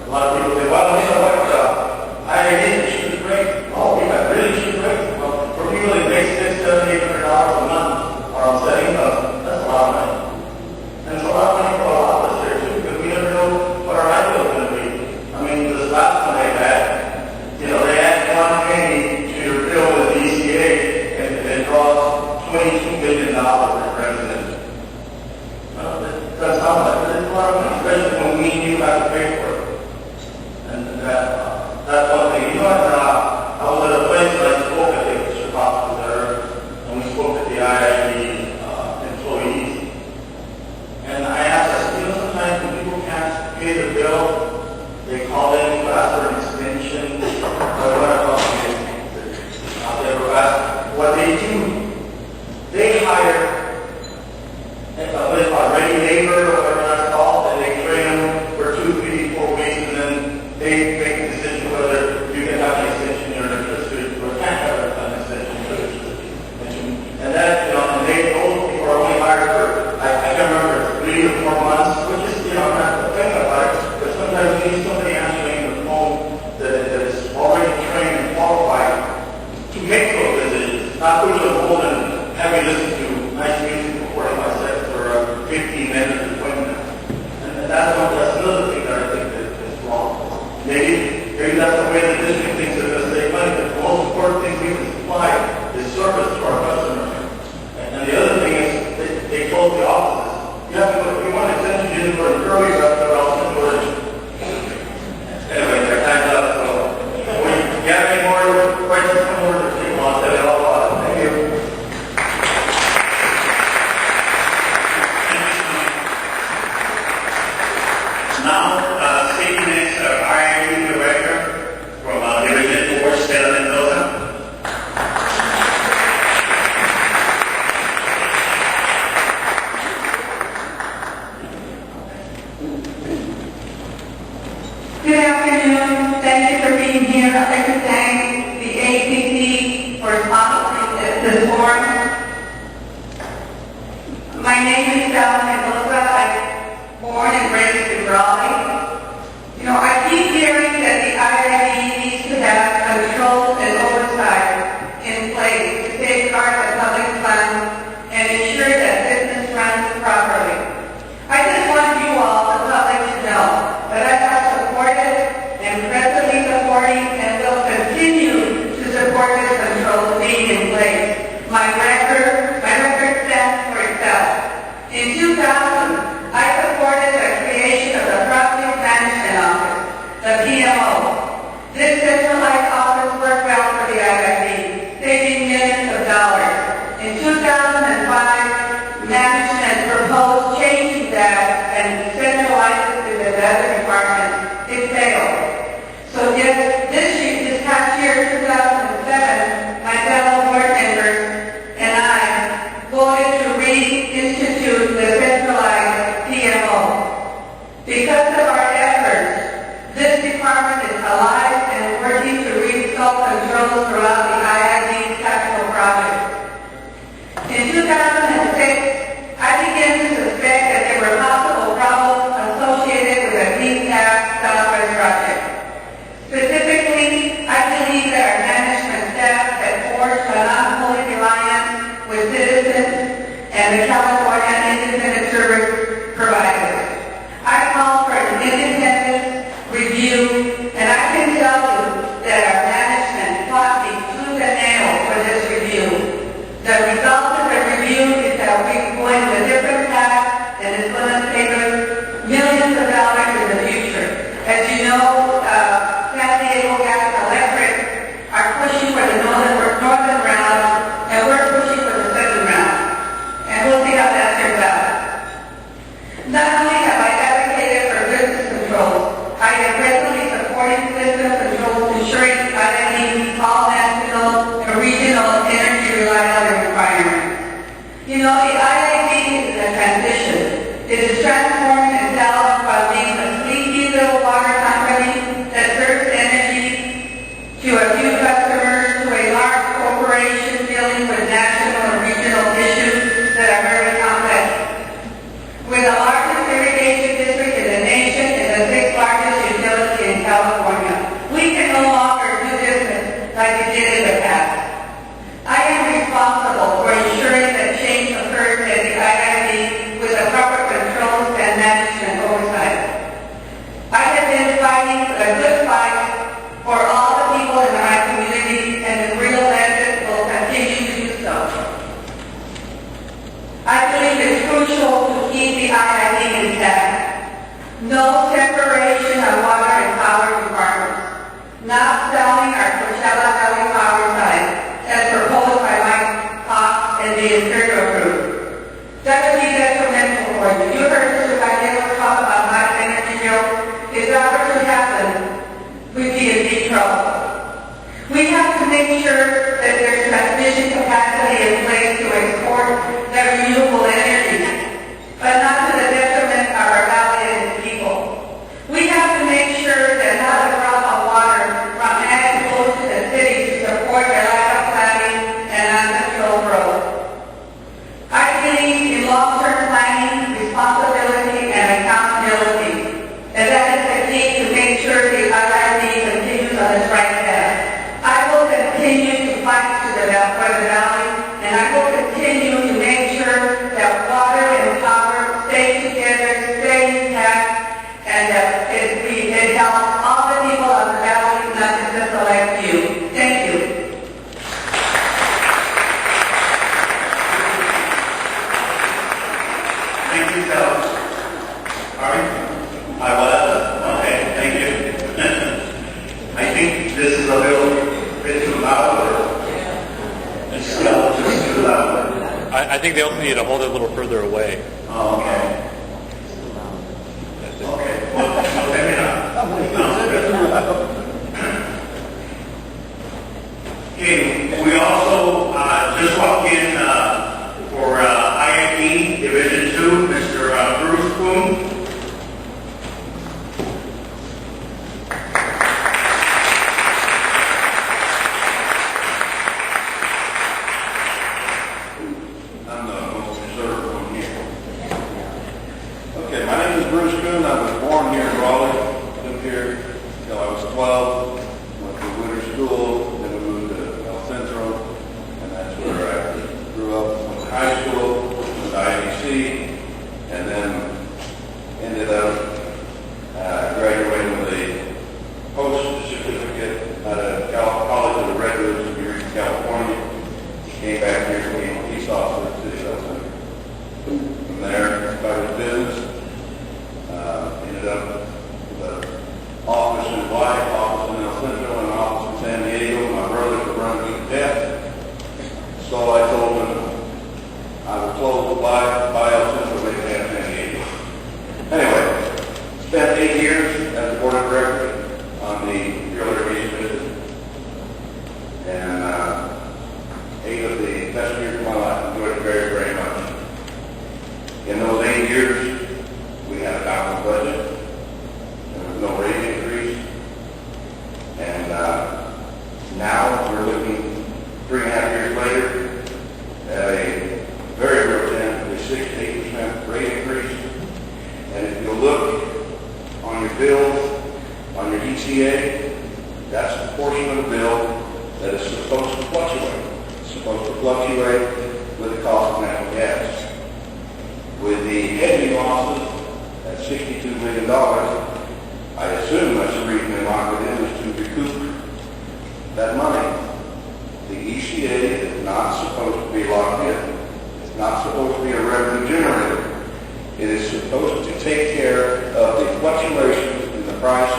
A lot of people say, well, you know what, IID cheap rate. Oh, we got really cheap rate. Well, for people that make $600, $700, $800 a month or on setting up, that's a lot of money. And it's a lot of money for a lot of us there too, because we never know what our light bill is going to be. I mean, this last one they had, they add one penny to your bill with the ECA, and it draws $22 billion per resident. Well, that's how much. It's a lot of money, especially when we and you have to pay for it. And that's one thing. I was at a place that I spoke, I think, the Chicago was there, and we spoke at the IID employees. And I asked, sometimes when people can't pay their bill, they call in to ask for an extension. What they do, they hire a ready labor or whatever that's called, and they train them for 2, 3, 4 weeks, and then they make a decision whether you can have an extension in your electricity or can't have an extension in your electricity. And that, and those people are only hired for, I can't remember, 3 or 4 months, which is, I'm not complaining about it, but sometimes you need somebody answering the phone that is already trained and qualified to make those decisions, not put you on hold and have you listen to nice music for 45 seconds or 15 minutes or 20 minutes. And that's another thing that I think that is wrong. Maybe that's the way the district thinks they're going to save money, but the most important thing we can supply is service to our customers. And the other thing is they close the offices. You have to go, if you want to extension, you didn't go to Curry, you have to go to anyway, their time's up. So if you have any more questions, come over to the table. I'll tell you all about it. Thank you. Now, speaking next, our IID Director from Division 4, Stella Mendoza. Good afternoon. Thank you for being here. I'd like to thank the APC for sponsoring this forum. My name is Stella Mendoza. I'm born and raised in Raleigh. I keep hearing that the IID needs to have controls and oversight in place to safeguard the public funds and ensure that business runs properly. I just want you all, the public, to know that I have supported and presently supporting and will continue to support this control being in place. My record stands for itself. In 2000, I supported the creation of the Project Management Office, the PMO. This centralized office worked well for the IID, saving millions of dollars. In 2005, management proposed changing that and centralizing it to the other departments. It failed. So this past year, 2007, my fellow board members and I voted to reinstitute the centralized PMO. Because of our efforts, this department is alive and working to reinstall controls throughout the IID capital project. In 2006, I began to suspect that there were possible problems associated with the DTAP Southwest project. Specifically, I believe that our management staff had forged an unholy alliance with citizens and the California Independent Service Providers. I called for an independent review, and I can tell you that our management fought me tooth and nail for this review. The result of the review is that we're going to a different path and it's going to save us millions of dollars in the future. As you know, San Diego Gas and Electric are pushing for the northern round, and we're pushing for the southern round. And we'll see how that turns out. Not only have I advocated for business controls, I am regularly supporting system controls ensuring IID meets all national and regional energy reliability requirements. The IID is in a transition. It is transforming itself from being a sleepy little water company that serves energy to a few customers to a large corporation dealing with national and regional issues that are very complex. We're the largest irrigation district in the nation and the 6th largest utility fighting a good fight for all the people in my community, and the real legend will continue to do so. I believe it's crucial to keep the IID intact. No separation of water and power departments. Not selling our Coachella Valley power site, as proposed by Mike Cox and the Imperial Group. That would be detrimental for you. You heard Mr. Gallagos talk about my energy bill. If that were to happen, we'd be in deep trouble. We have to make sure that there's transmission capacity in place to export that renewable energy, but not to the detriment of our valley and its people. We have to make sure that not a drop of water from ag goes to the city to support their lack of planning and uncontrolled growth. I believe in long-term planning, responsibility, and accountability, and that is the key to make sure the IID continues on its right path. I will continue to fight for the valley, and I will continue to make sure that water and power stay together, stay intact, and that it helps all the people of the valley, not just select you. Thank you. Thank you, Stella. All right. Okay, thank you. I think this is a little bit too loud, or it's still just too loud. I think they also need to hold it a little further away. Oh, okay. Okay. Well, maybe not. Okay, we also just walked in for IID Division 2, Mr. Bruce Kuhn. I'm the most reserved one here. Okay, my name is Bruce Kuhn. I was born here in Raleigh. Lived here until I was 12. Went to winter school. Then we moved to El Centro, and that's where I grew up. Went to high school, went to IDC, and then ended up graduating with a post certificate out of College of the Redwoods in Eureka, California. Came back here to be a police officer at City of El Centro. From there, started business. Ended up with an office in Hawaii, office in El Centro, and an office in San Diego. My brothers were running me to death. So I told them I was told to buy El Centro, they could have San Diego. Anyway, spent 8 years as a board of directors on the Bureau of Irrigation business. And 8 of the best years of my life. Enjoyed it very, very much. In those 8 years, we had a balanced budget. There was no rate increase. And now we're looking 3.5 years later at a very real chance of a 6 to 8% rate increase. And if you look on your bill, on your ECA, that's the portion of the bill that is supposed to fluctuate. It's supposed to fluctuate with the cost of natural gas. With the hedging losses at $62 million, I assume that's the reason they locked it in, is to recoup that money. The ECA is not supposed to be locked in. It's not supposed to be a revenue generator. It is supposed to take care of the fluctuations in the price